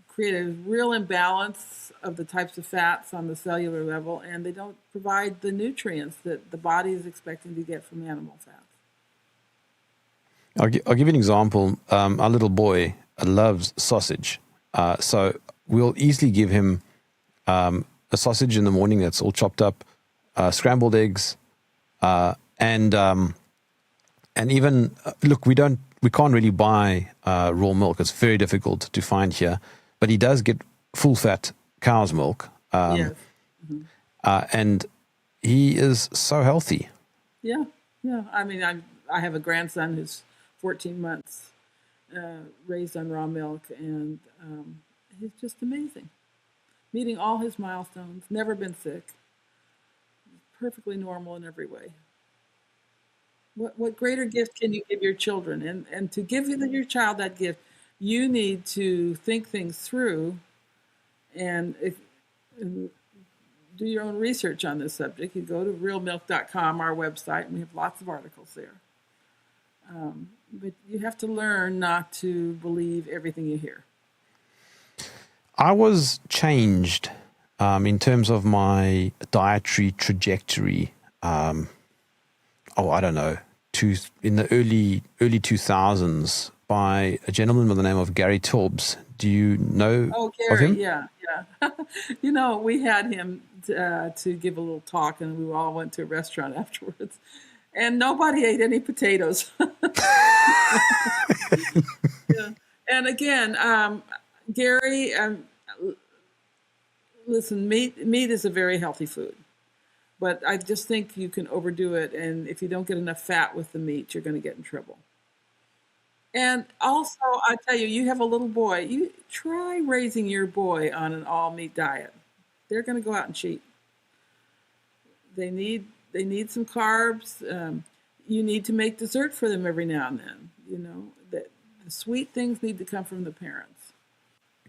create a real imbalance of the types of fats on the cellular level, and they don't provide the nutrients that the body is expecting to get from animal fats. I'll give you an example. Our little boy loves sausage. So we'll easily give him a sausage in the morning that's all chopped up, scrambled eggs, and even look, we can't really buy raw milk. It's very difficult to find here, but he does get full fat cow's milk, Yes. Mm-hmm. and he is so healthy. Yeah. I mean, I have a grandson who's 14 months, raised on raw milk, and he's just amazing. Meeting all his milestones, never been sick, perfectly normal in every way. What greater gift can you give your children? And to give your child that gift, you need to think things through and do your own research on this subject. You go to realmilk.com, our website, and we have lots of articles there. But you have to learn not to believe everything you hear. I was changed in terms of my dietary trajectory. I don't know, in the early 2000s by a gentleman by the name of Gary Torbs. Do you know of Gary, him? Yeah. We had him to give a little talk, and we all went to a restaurant afterwards. And nobody ate any potatoes. Yeah. And again, Gary, Listen, meat is a very healthy food, but I just think you can overdo it, and if you don't get enough fat with the meat, you're going to get in trouble. And also, I tell you, you have a little boy. You try raising your boy on an all meat diet. They're going to go out and cheat. They need some carbs. You need to make dessert for them every now and then. You know that the sweet things need to come from the parents.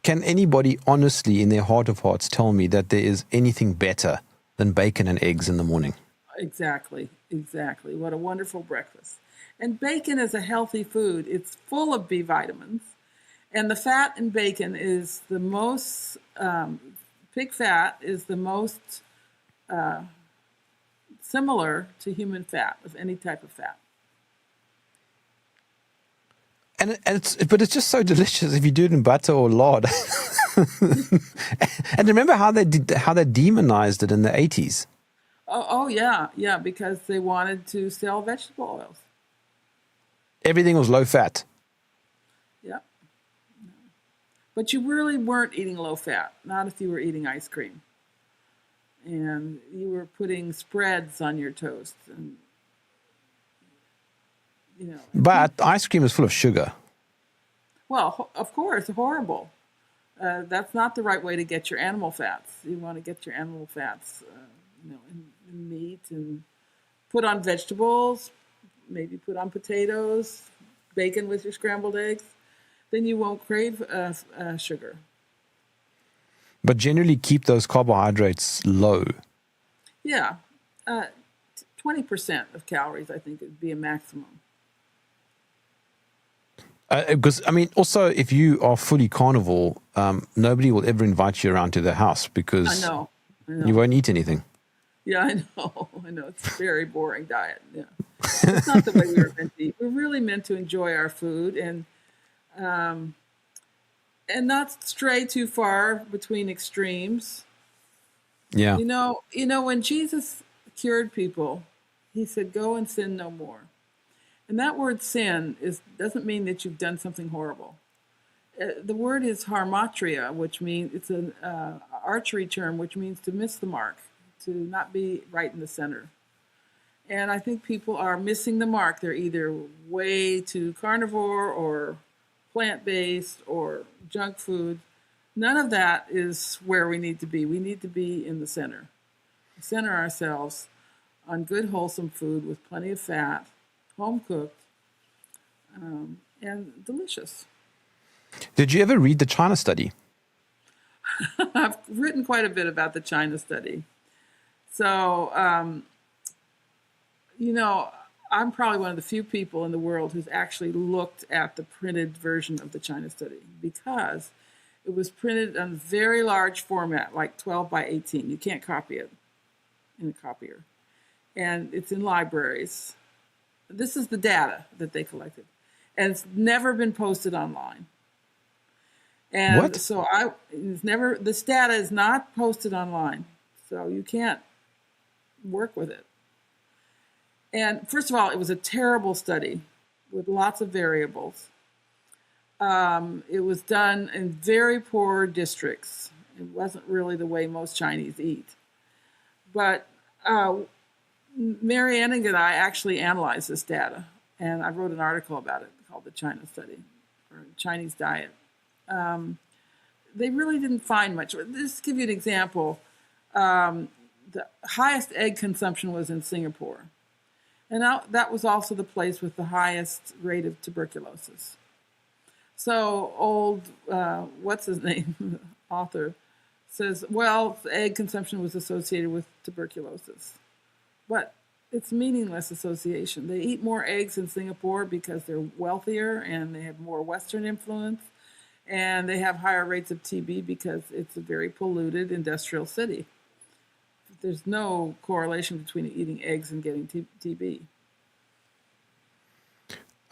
Can anybody honestly, in their heart of hearts, tell me that there is anything better than bacon and eggs in the morning? Exactly, exactly. What a wonderful breakfast. And bacon is a healthy food. It's full of B vitamins. And the fat in bacon is the most, pig fat is the most similar to human fat, of any type of fat. But it's just so delicious if you do it in butter or lard. And remember how they demonized it in the 80s? Oh yeah, yeah, because they wanted to sell vegetable oils. Everything was low fat. Yeah. But you really weren't eating low fat, not if you were eating ice cream. And you were putting spreads on your toast. And, you know. But ice cream is full of sugar. Well, of course, horrible. That's not the right way to get your animal fats. You want to get your animal fats, in meat, and put on vegetables, maybe put on potatoes, bacon with your scrambled eggs. Then you won't crave sugar. But generally keep those carbohydrates low. Yeah. 20% of calories, I think, would be a maximum. Because, also, if you are fully carnivore, nobody will ever invite you around to their house because I know. you won't eat anything. Yeah, I know. It's a very boring diet. Yeah. It's not the way we were meant to eat. We're really meant to enjoy our food and not stray too far between extremes. Yeah. When Jesus cured people, he said, "Go and sin no more." And that word sin doesn't mean that you've done something horrible. The word is harmatria, which means it's an archery term, which means to miss the mark, to not be right in the center. And I think people are missing the mark. They're either way too carnivore or plant-based or junk food. None of that is where we need to be. We need to be in the center. Center ourselves on good, wholesome food with plenty of fat, home-cooked, and delicious. Did you ever read the China study? I've written quite a bit about the China study. So, I'm probably one of the few people in the world who's actually looked at the printed version of the China study because it was printed on very large format, like 12 by 18. You can't copy it in a copier. And it's in libraries. This is the data that they collected. And it's never been posted online. And what? So this data is not posted online. So you can't work with it. And first of all, it was a terrible study with lots of variables. It was done in very poor districts. It wasn't really the way most Chinese eat. But Mary Anning and I actually analyzed this data, and I wrote an article about it called The China Study, or Chinese Diet. They really didn't find much. Just to give you an example, the highest egg consumption was in Singapore. And that was also the place with the highest rate of tuberculosis. So what's his name, author, says, well, egg consumption was associated with tuberculosis. But it's meaningless association. They eat more eggs in Singapore because they're wealthier and they have more Western influence. And they have higher rates of TB because it's a very polluted industrial city. There's no correlation between eating eggs and getting TB.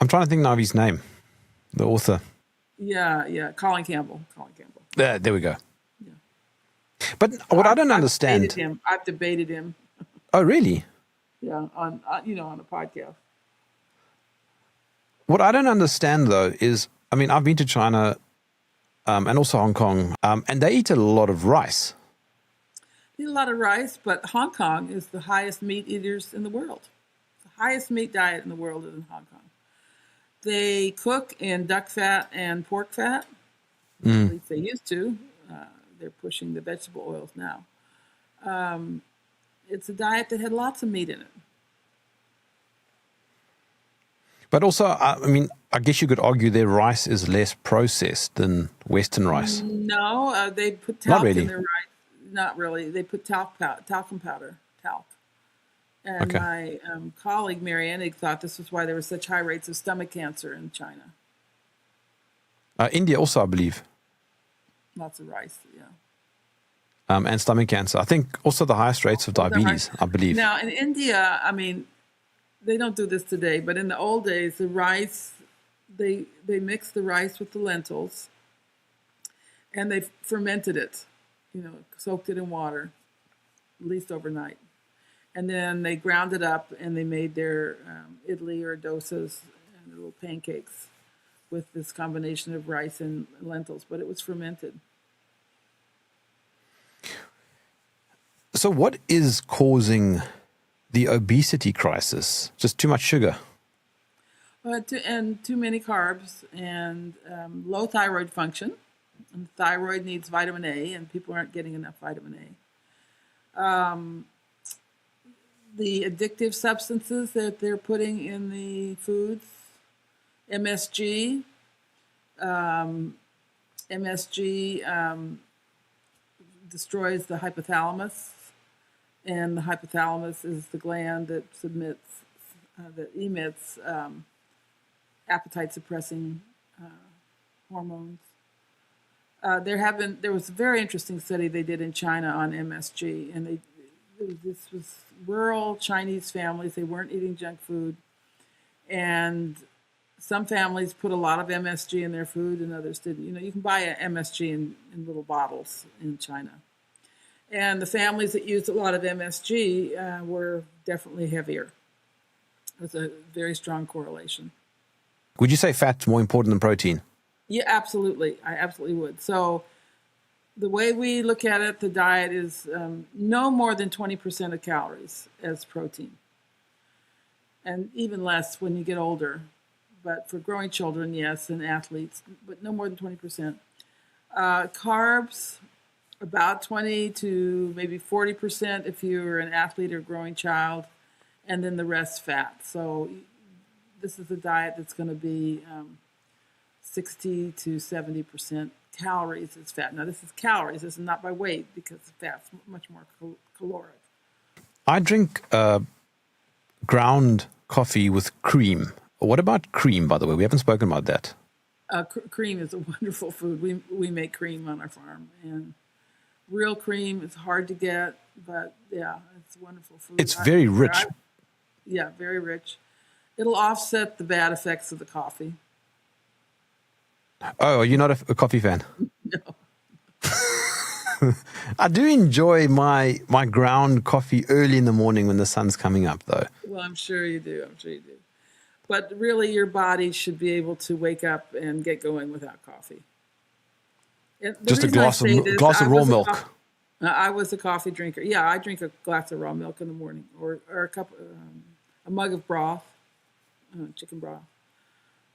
I'm trying to think now of his name, the author. Yeah, Colin Campbell. There we go. Yeah. But what I don't understand... I've debated him. Oh, really? Yeah, on a podcast. What I don't understand, though, is, I've been to China and also Hong Kong, and they eat a lot of rice. Eat a lot of rice, but Hong Kong is the highest meat eaters in the world. The highest meat diet in the world is in Hong Kong. They cook in duck fat and pork fat. At least they used to. They're pushing the vegetable oils now. It's a diet that had lots of meat in it. But also, I mean, I guess you could argue their rice is less processed than Western rice. No, they put talc Not really. in their rice. Not really. They put talcum powder, talc. And Okay. my colleague, Mary Annig, thought this was why there were such high rates of stomach cancer in China. India also, I believe, Lots of rice, yeah. and stomach cancer. I think also the highest rates of diabetes, I believe. Now, in India, I mean, they don't do this today, but in the old days, the rice, they mixed the rice with the lentils, and they fermented it, soaked it in water, at least overnight. And then they ground it up, and they made their idli or dosas and little pancakes with this combination of rice and lentils, but it was fermented. So what is causing the obesity crisis? Just too much sugar. And too many carbs and low thyroid function. And the thyroid needs vitamin A, and people aren't getting enough vitamin A. The addictive substances that they're putting in the foods, MSG. MSG destroys the hypothalamus, and the hypothalamus is the gland that emits appetite-suppressing hormones. There was a very interesting study they did in China on MSG, and this was rural Chinese families. They weren't eating junk food, and some families put a lot of MSG in their food, and others didn't. You can buy an MSG in little bottles in China, and the families that used a lot of MSG were definitely heavier. It was a very strong correlation. Would you say fat's more important than protein? Yeah, absolutely. I absolutely would. So the way we look at it, the diet is no more than 20% of calories as protein, and even less when you get older. But for growing children, yes, and athletes, but no more than 20%. Carbs, about 20 to maybe 40% if you're an athlete or growing child, and then the rest fat. So this is a diet that's going to be 60 to 70% calories is fat. Now, this is calories. This is not by weight because fat's much more caloric. I drink ground coffee with cream. What about cream, by the way? We haven't spoken about that. Cream is a wonderful food. We make cream on our farm, and real cream is hard to get, but yeah, it's wonderful food. It's very rich. Yeah, very rich. It'll offset the bad effects of the coffee. Oh, you're not a coffee fan? No. I do enjoy my ground coffee early in the morning when the sun's coming up, though. Well, I'm sure you do. But really, your body should be able to wake up and get going without coffee. Just a glass of raw milk. I was a coffee drinker. Yeah, I drink a glass of raw milk in the morning, or a mug of broth, chicken broth.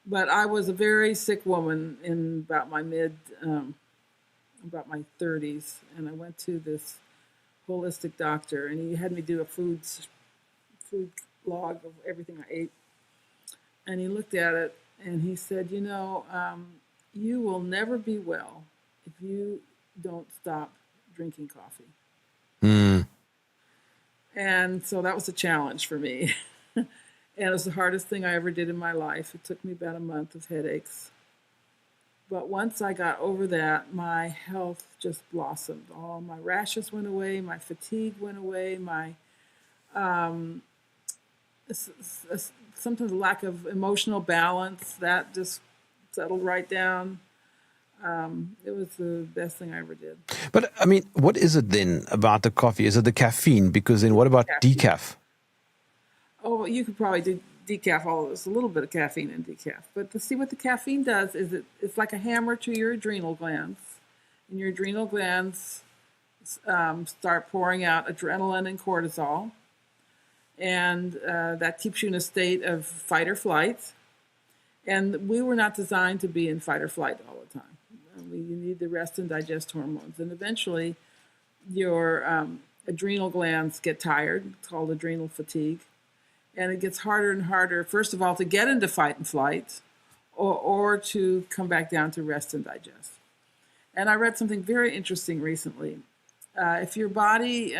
But I was a very sick woman in about my 30s, and I went to this holistic doctor, and he had me do a food log of everything I ate. And he looked at it, and he said, you will never be well if you don't stop drinking coffee. Mm. And so that was a challenge for me. And it was the hardest thing I ever did in my life. It took me about a month of headaches. But once I got over that, my health just blossomed. All my rashes went away, my fatigue went away, my sometimes lack of emotional balance, that just settled right down. It was the best thing I ever did. But, I mean, what is it then about the coffee? Is it the caffeine? Because then what about decaf? Oh, well, you could probably do decaf. There's a little bit of caffeine in decaf. But to see what the caffeine does is it's like a hammer to your adrenal glands. And your adrenal glands start pouring out adrenaline and cortisol, and that keeps you in a state of fight or flight. And we were not designed to be in fight or flight all the time. You need the rest and digest hormones, and eventually your adrenal glands get tired. It's called adrenal fatigue, and it gets harder and harder, first of all, to get into fight and flight, or to come back down to rest and digest. And I read something very interesting recently. If your body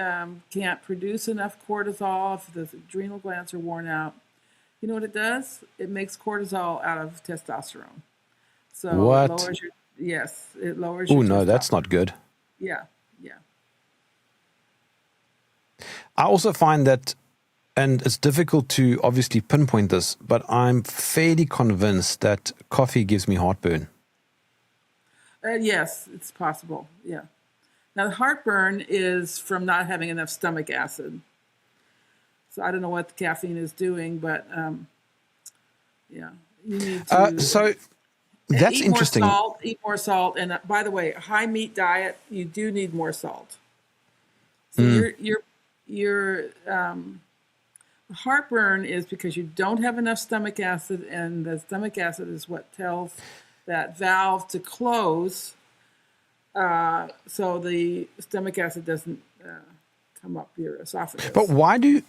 can't produce enough cortisol, if the adrenal glands are worn out, you know what it does? It makes cortisol out of testosterone. So What? it lowers your, yes, it lowers Oh, your no, testosterone. that's not good. Yeah, yeah. I also find that, and it's difficult to obviously pinpoint this, but I'm fairly convinced that coffee gives me heartburn. Yes, it's possible. Yeah. Now, the heartburn is from not having enough stomach acid. So I don't know what the caffeine is doing, but yeah, you need to So that's eat interesting. more salt. Eat more salt, and by the way, a high meat diet, you do need more salt. So your heartburn is because you don't have enough stomach acid, and the stomach acid is what tells that valve to close, so the stomach acid doesn't come up your esophagus. But why do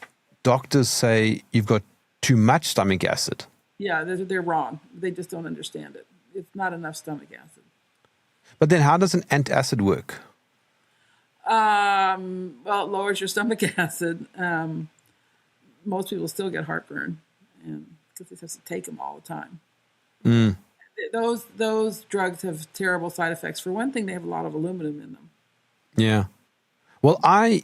doctors say you've got too much stomach acid? Yeah, they're wrong. They just don't understand it. It's not enough stomach acid. But then how does an antacid work? Well, it lowers your stomach acid. Most people still get heartburn, and because they have to take them all the time. Those drugs have terrible side effects. For one thing, they have a lot of aluminum in them. Yeah. Well, I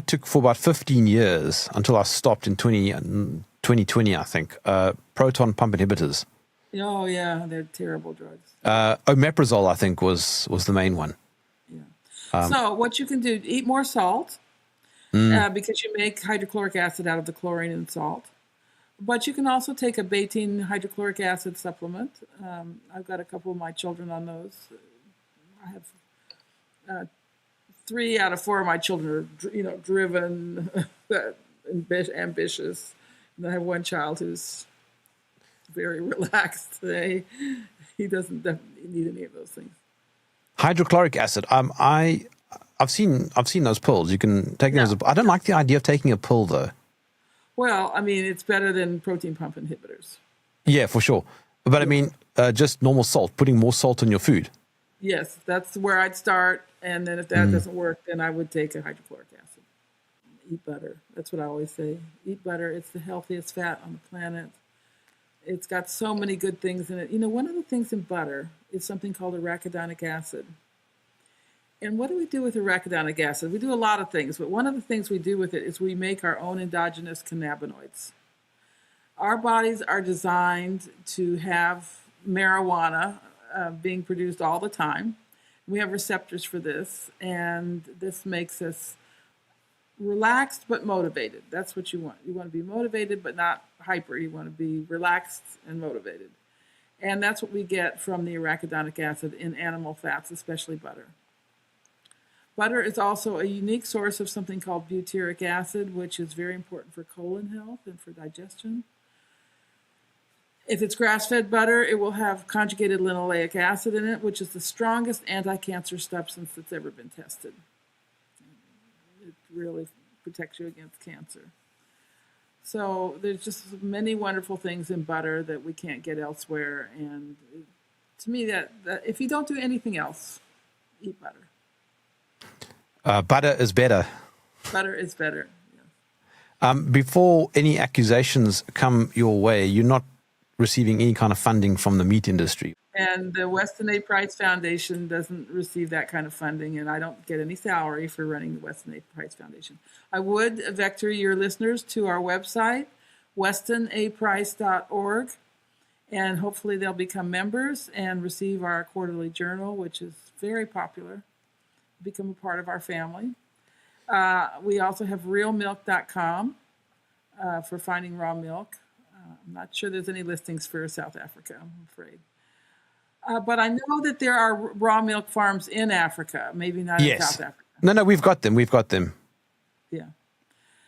took for about 15 years until I stopped in 2020, I think, proton pump inhibitors. Oh yeah, they're terrible drugs. Omeprazole, I think, was the main one. Yeah. So what you can do, eat more salt, because you make hydrochloric acid out of the chlorine in salt. But you can also take a betaine hydrochloric acid supplement. I've got a couple of my children on those. I have 3 out of 4 of my children are, driven, ambitious. And I have one child who's very relaxed today. He doesn't need any of those things. Hydrochloric acid. I've seen those pills. You can take them as I don't like the idea of taking a pill though. Well, I mean, it's better than protein pump inhibitors. Yeah, for sure. But I mean, just normal salt, putting more salt in your food. Yes, that's where I'd start. And then if that doesn't work, then I would take a hydrochloric acid. Eat butter. That's what I always say. Eat butter. It's the healthiest fat on the planet. It's got so many good things in it. One of the things in butter is something called arachidonic acid. And what do we do with arachidonic acid? We do a lot of things, but one of the things we do with it is we make our own endogenous cannabinoids. Our bodies are designed to have marijuana being produced all the time. We have receptors for this, and this makes us relaxed but motivated. That's what you want. You want to be motivated but not hyper. You want to be relaxed and motivated. And that's what we get from the arachidonic acid in animal fats, especially butter. Butter is also a unique source of something called butyric acid, which is very important for colon health and for digestion. If it's grass-fed butter, it will have conjugated linoleic acid in it, which is the strongest anti-cancer substance that's ever been tested. It really protects you against cancer. So there's just many wonderful things in butter that we can't get elsewhere. And to me, that if you don't do anything else, eat butter. Butter is better. Butter is better. Yes. Before any accusations come your way, you're not receiving any kind of funding from the meat industry. And the Weston A. Price Foundation doesn't receive that kind of funding, and I don't get any salary for running the Weston A. Price Foundation. I would vector your listeners to our website, westonaprice.org, and hopefully they'll become members and receive our quarterly journal, which is very popular. Become a part of our family. We also have realmilk.com for finding raw milk. I'm not sure there's any listings for South Africa, I'm afraid. But I know that there are raw milk farms in Africa, maybe not in South Africa. No, we've got them. We've got them. Yeah.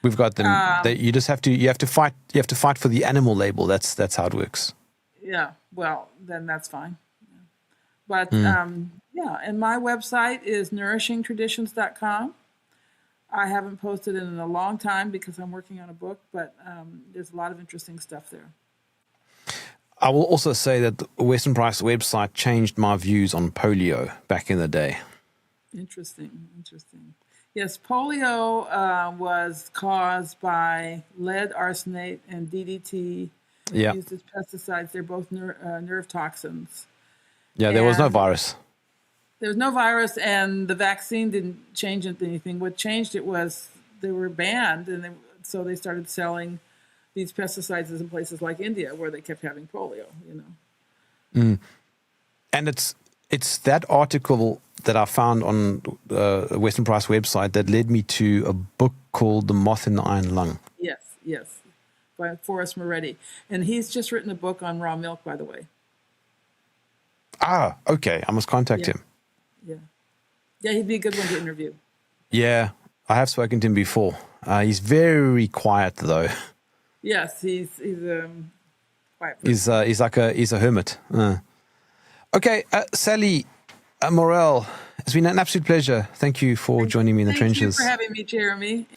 We've got them. You just have to fight. You have to fight for the animal label. That's how it works. Yeah. Well, then that's fine. Yeah. But yeah, and my website is nourishingtraditions.com. I haven't posted it in a long time because I'm working on a book, but there's a lot of interesting stuff there. I will also say that the Weston Price website changed my views on polio back in the day. Interesting. Yes, polio was caused by lead, arsenate, and DDT Yeah. used as pesticides. They're both nerve toxins. Yeah, there was no And virus. there was no virus, and the vaccine didn't change anything. What changed it was they were banned, and so they started selling these pesticides in places like India, where they kept having polio. And it's that article that I found on the Weston Price website that led me to a book called The Moth in the Iron Lung. Yes, by Forrest Moretti, and he's just written a book on raw milk, by the way. Ah, okay. I must contact him. Yeah, he'd be a good one to interview. Yeah, I have spoken to him before. He's very quiet, though. Yes, he's quiet person. He's a hermit. Okay, Sally Morell, it's been an absolute pleasure. Thank you for joining me in the trenches. Thank you for having me, Jeremy.